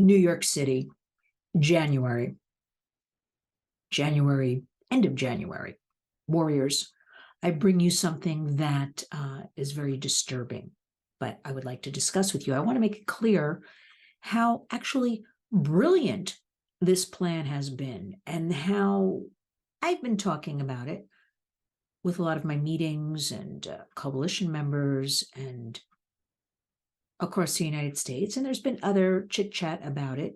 New York City, January, end of January. Warriors, I bring you something that is very disturbing, but I would like to discuss with you. I want to make it clear how actually brilliant this plan has been and how I've been talking about it with a lot of my meetings and coalition members and across the United States. And there's been other chit chat about it.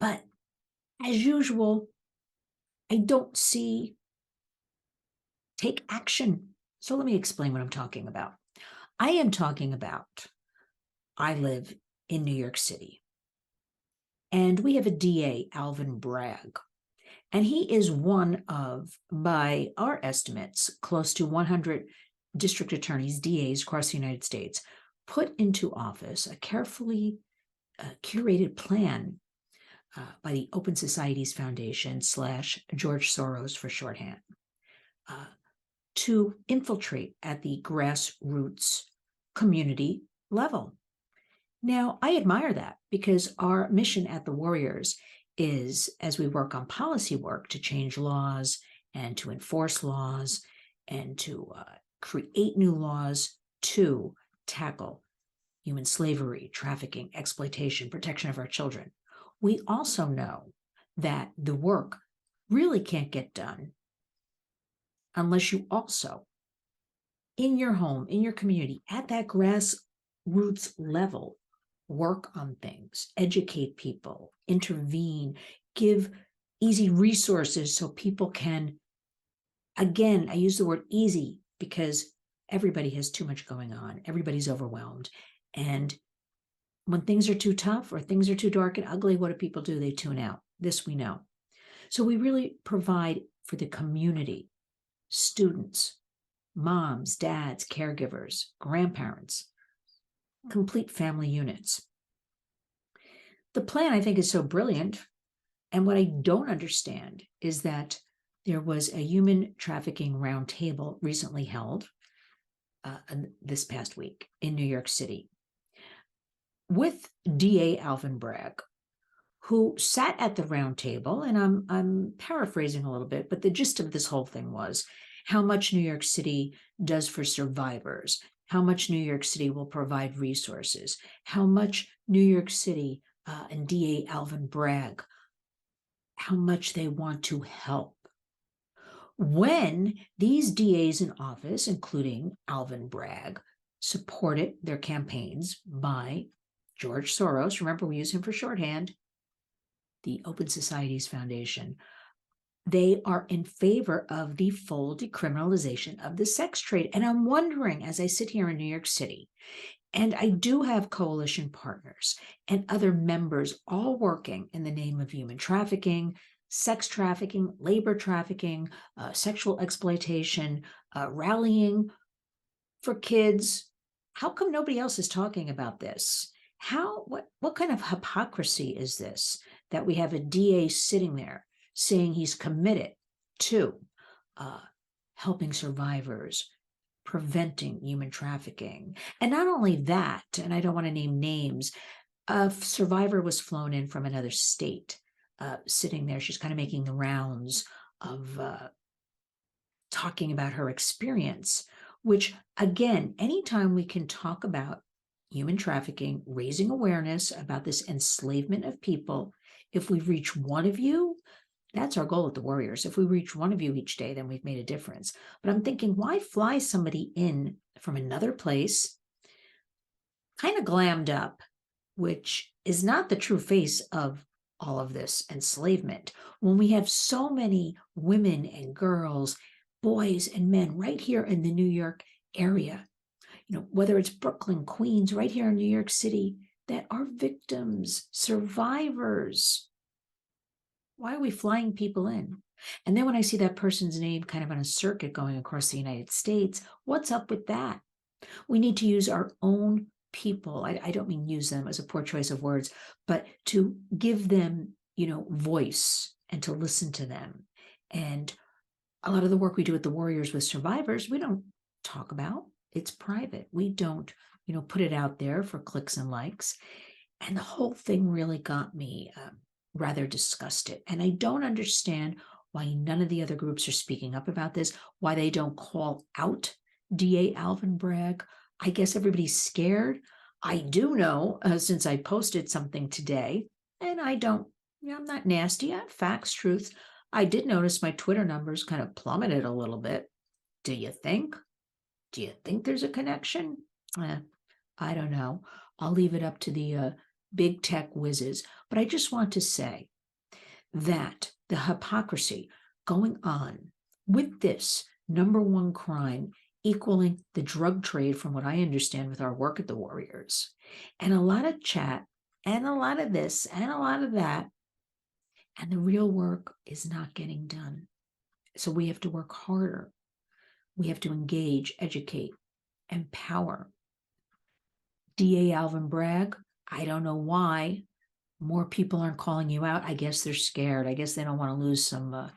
But as usual, I don't see take action. So let me explain what I'm talking about. I am talking about, I live in New York City, and we have a DA, Alvin Bragg, and he is one of, by our estimates, close to 100 district attorneys, DAs across the United States, put into office a carefully curated plan by the Open Societies Foundation / George Soros for shorthand, to infiltrate at the grassroots community level. Now, I admire that because our mission at the Warriors is, as we work on policy work to change laws and to enforce laws and to create new laws to tackle human slavery, trafficking, exploitation, protection of our children. We also know that the work really can't get done unless you also, in your home, in your community, at that grassroots level, work on things, educate people, intervene, give easy resources so people can, again, I use the word easy because everybody has too much going on. Everybody's overwhelmed. And when things are too tough or things are too dark and ugly, what do people do? They tune out. This we know. So we really provide for the community, students, moms, dads, caregivers, grandparents, complete family units. The plan, I think, is so brilliant. And what I don't understand is that there was a human trafficking roundtable recently held this past week in New York City with DA Alvin Bragg, who sat at the roundtable, and I'm paraphrasing a little bit, but the gist of this whole thing was how much New York City does for survivors, how much New York City will provide resources, how much New York City and DA Alvin Bragg, how much they want to help. When these DAs in office, including Alvin Bragg, supported their campaigns by George Soros, remember we use him for shorthand, the Open Societies Foundation, they are in favor of the full decriminalization of the sex trade. And I'm wondering, as I sit here in New York City, and I do have coalition partners and other members all working in the name of human trafficking, sex trafficking, labor trafficking, sexual exploitation, rallying for kids. How come nobody else is talking about this? What kind of hypocrisy is this that we have a DA sitting there saying he's committed to helping survivors, preventing human trafficking? And not only that, and I don't want to name names, a survivor was flown in from another state, sitting there. She's kind of making the rounds of talking about her experience, which, again, anytime we can talk about human trafficking, raising awareness about this enslavement of people, if we reach one of you, that's our goal at the Warriors. If we reach one of you each day, then we've made a difference. But I'm thinking, why fly somebody in from another place, kind of glammed up, which is not the true face of all of this enslavement, when we have so many women and girls, boys and men right here in the New York area, whether it's Brooklyn, Queens, right here in New York City, that are victims, survivors. Why are we flying people in? And then when I see that person's name kind of on a circuit going across the United States, what's up with that? We need to use our own people. I don't mean use them as a poor choice of words, but to give them, voice and to listen to them. And a lot of the work we do at the Warriors with survivors, we don't talk about. It's private. We don't, put it out there for clicks and likes. And the whole thing really got me rather disgusted. And I don't understand why none of the other groups are speaking up about this, why they don't call out DA Alvin Bragg. I guess everybody's scared. I do know, since I posted something today, and I don't, I'm not nasty, I have facts, truths. I did notice my Twitter numbers kind of plummeted a little bit. Do you think? Do you think there's a connection? Eh, I don't know. I'll leave it up to the big tech whizzes. But I just want to say that the hypocrisy going on with this number one crime equaling the drug trade, from what I understand with our work at the Warriors, and a lot of chat, and a lot of this, and a lot of that, and the real work is not getting done. So we have to work harder. We have to engage, educate, empower. DA Alvin Bragg, I don't know why more people aren't calling you out. I guess they're scared. I guess they don't want to lose some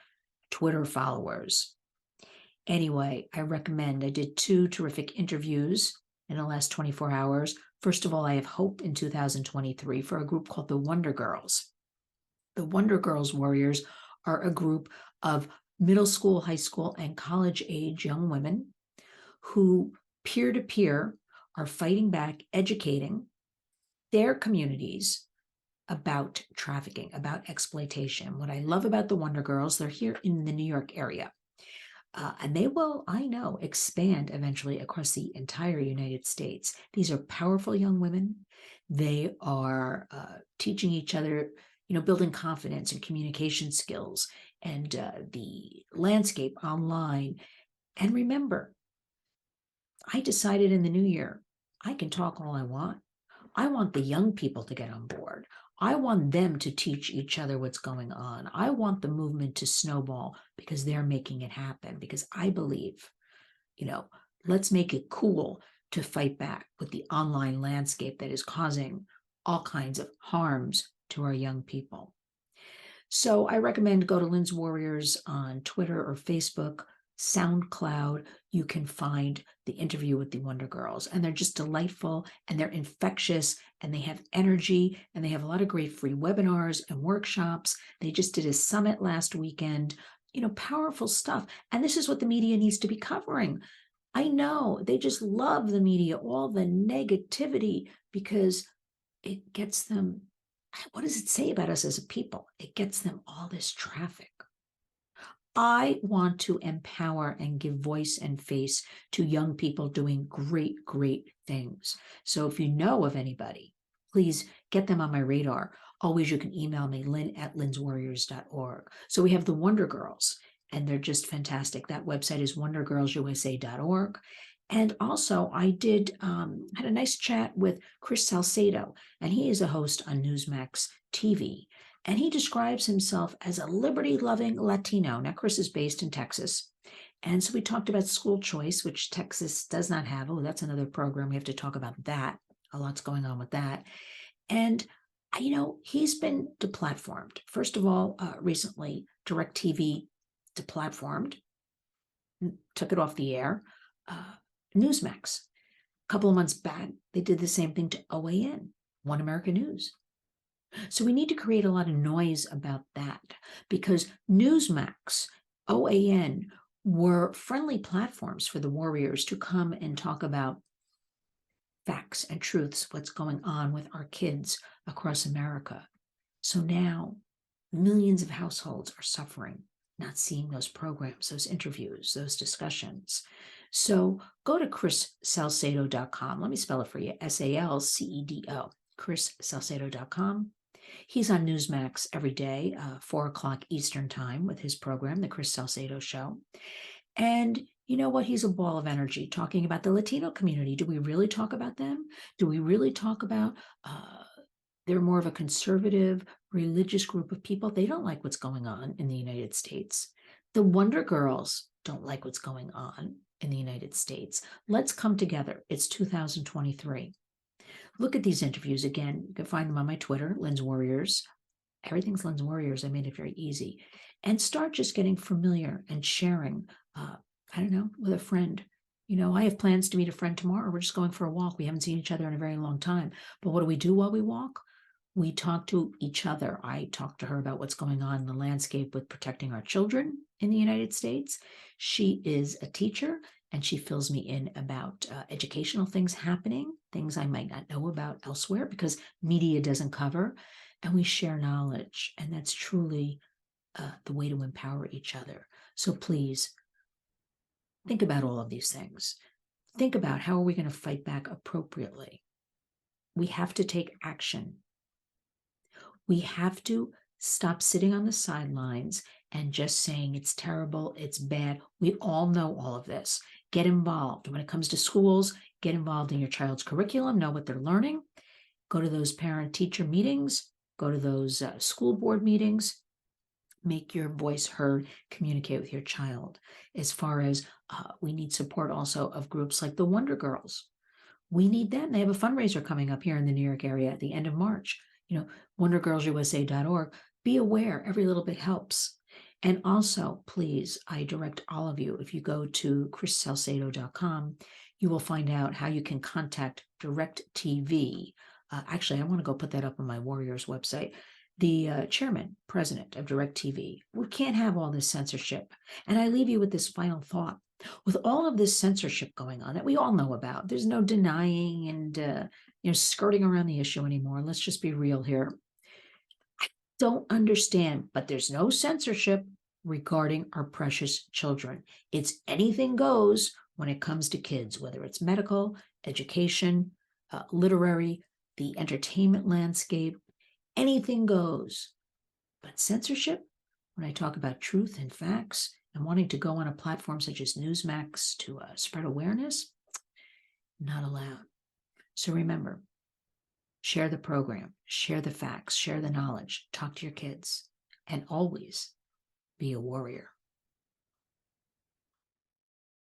Twitter followers. Anyway, I did 2 terrific interviews in the last 24 hours. First of all, I have hope in 2023 for a group called the Wonder Girls. The Wonder Girls Warriors are a group of middle school, high school, and college age young women who peer to peer are fighting back, educating their communities about trafficking, about exploitation. What I love about the Wonder Girls, they're here in the New York area. And they will, I know, expand eventually across the entire United States. These are powerful young women. They are teaching each other, building confidence and communication skills and the landscape online. And remember, I decided in the new year, I can talk all I want. I want the young people to get on board. I want them to teach each other what's going on. I want the movement to snowball because they're making it happen. Because I believe, let's make it cool to fight back with the online landscape that is causing all kinds of harms to our young people. So I recommend go to Lynn's Warriors on Twitter or Facebook, SoundCloud. You can find the interview with the Wonder Girls, and they're just delightful, and they're infectious, and they have energy, and they have a lot of great free webinars and workshops. They just did a summit last weekend, powerful stuff. And this is what the media needs to be covering. I know they just love the media, all the negativity, because it gets them, what does it say about us as a people? It gets them all this traffic. I want to empower and give voice and face to young people doing great, great things. So if you know of anybody, please get them on my radar. Always, you can email me, lynn@lynswarriors.org. So we have the Wonder Girls, and they're just fantastic. That website is wondergirlsusa.org. And also, I had a nice chat with Chris Salcedo, and he is a host on Newsmax TV. And he describes himself as a liberty-loving Latino. Now, Chris is based in Texas. And so we talked about school choice, which Texas does not have. Oh, that's another program. We have to talk about that. A lot's going on with that. And, he's been deplatformed. First of all, recently, DirecTV deplatformed, took it off the air. Newsmax. A couple of months back, they did the same thing to OAN, One American News. So we need to create a lot of noise about that, because Newsmax, OAN were friendly platforms for the Warriors to come and talk about facts and truths, what's going on with our kids across America. So now millions of households are suffering, not seeing those programs, those interviews, those discussions. So go to chrissalcedo.com. Let me spell it for you, SALCEDO, chrissalcedo.com. He's on Newsmax every day, 4 o'clock Eastern time with his program, The Chris Salcedo Show. And you know what? He's a ball of energy talking about the Latino community. Do we really talk about them? Do we really talk about they're more of a conservative, religious group of people? They don't like what's going on in the United States. The Wonder Girls don't like what's going on in the United States. Let's come together. It's 2023. Look at these interviews again. You can find them on my Twitter, Lynn's Warriors. Everything's Lynn's Warriors. I made it very easy. And start just getting familiar and sharing, with a friend. I have plans to meet a friend tomorrow. We're just going for a walk. We haven't seen each other in a very long time. But what do we do while we walk? We talk to each other. I talk to her about what's going on in the landscape with protecting our children in the United States. She is a teacher, and she fills me in about educational things happening, things I might not know about elsewhere because media doesn't cover. And we share knowledge, and that's truly the way to empower each other. So please think about all of these things. Think about how are we going to fight back appropriately. We have to take action. We have to stop sitting on the sidelines and just saying it's terrible, it's bad. We all know all of this. Get involved. When it comes to schools, get involved in your child's curriculum, know what they're learning. Go to those parent-teacher meetings, go to those school board meetings. Make your voice heard, communicate with your child. As far as we need support also of groups like the Wonder Girls. We need them. They have a fundraiser coming up here in the New York area at the end of March. wondergirlsusa.org. Be aware, every little bit helps. And also, please, I direct all of you, if you go to chrissalcedo.com, you will find out how you can contact DirecTV. Actually, I want to go put that up on my Warriors website. The chairman, president of DirecTV. We can't have all this censorship. And I leave you with this final thought. With all of this censorship going on that we all know about, there's no denying and skirting around the issue anymore. Let's just be real here. I don't understand, but there's no censorship regarding our precious children. It's anything goes when it comes to kids, whether it's medical, education, literary, the entertainment landscape, anything goes. But censorship, when I talk about truth and facts and wanting to go on a platform such as Newsmax to spread awareness, not allowed. So remember, share the program, share the facts, share the knowledge, talk to your kids, and always be a warrior.